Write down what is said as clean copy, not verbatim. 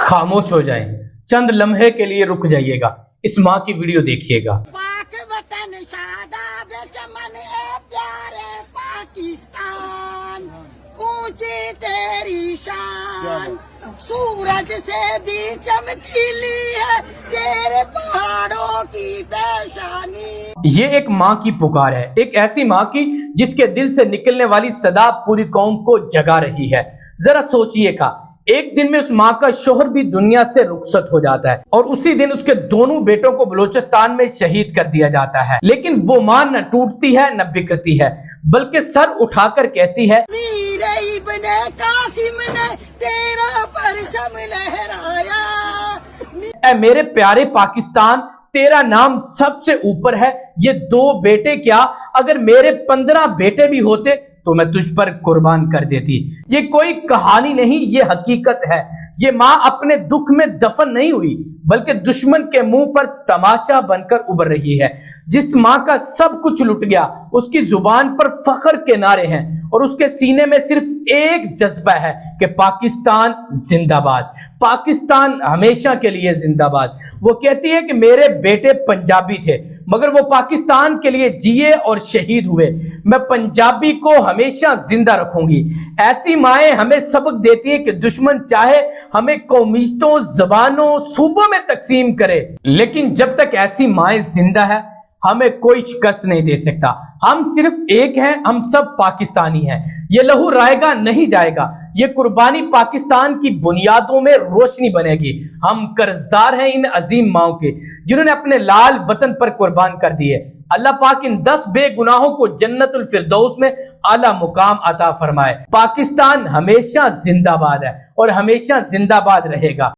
خاموش ہو جائیں، چند لمحے کے لیے رک جائیے گا، اس ماں کی ویڈیو دیکھیے گا۔ پاک وطن شاداب چمن اے پیارے پاکستان، اونچی تیری شان، سورج سے بھی چمکیلی ہے تیرے پہاڑوں کی پیشانی۔ یہ ایک ماں کی پکار ہے، ایک ایسی ماں کی جس کے دل سے نکلنے والی صدا پوری قوم کو جگا رہی ہے۔ ذرا سوچئے گا، ایک دن میں اس ماں کا شوہر بھی دنیا سے رخصت ہو جاتا ہے اور اسی دن اس کے دونوں بیٹوں کو بلوچستان میں شہید کر دیا جاتا ہے، لیکن وہ ماں نہ ٹوٹتی ہے نہ بکھرتی ہے، بلکہ سر اٹھا کر کہتی ہے، میر ابن قاسم نے تیرا پرچم لہرایا۔ اے میرے پیارے پاکستان، تیرا نام سب سے اوپر ہے۔ یہ 2 بیٹے کیا، اگر میرے 15 بیٹے بھی ہوتے تو میں تجھ پر قربان کر دیتی۔ یہ کوئی کہانی نہیں، یہ حقیقت ہے۔ یہ ماں اپنے دکھ میں دفن نہیں ہوئی، بلکہ دشمن کے منہ پر تماچا بن کر ابھر رہی ہے۔ جس ماں کا سب کچھ لٹ گیا، اس کی زبان پر فخر کے نعرے ہیں اور اس کے سینے میں صرف ایک جذبہ ہے کہ پاکستان زندہ باد، پاکستان ہمیشہ کے لیے زندہ باد۔ وہ کہتی ہے کہ میرے بیٹے پنجابی تھے مگر وہ پاکستان کے لیے جیے اور شہید ہوئے، میں پنجابی کو ہمیشہ زندہ رکھوں گی۔ ایسی مائیں ہمیں سبق دیتی ہیں کہ دشمن چاہے ہمیں قومیتوں، زبانوں، صوبوں میں تقسیم کرے، لیکن جب تک ایسی مائیں زندہ ہے ہمیں کوئی شکست نہیں دے سکتا۔ ہم صرف ایک ہیں، ہم سب پاکستانی ہیں۔ یہ لہو رائے گا نہیں جائے گا، یہ قربانی پاکستان کی بنیادوں میں روشنی بنے گی۔ ہم قرضدار ہیں ان عظیم ماؤں کے جنہوں نے اپنے لال وطن پر قربان کر دیے۔ اللہ پاک ان 10 بے گناہوں کو جنت الفردوس میں اعلیٰ مقام عطا فرمائے۔ پاکستان ہمیشہ زندہ باد ہے اور ہمیشہ زندہ باد رہے گا۔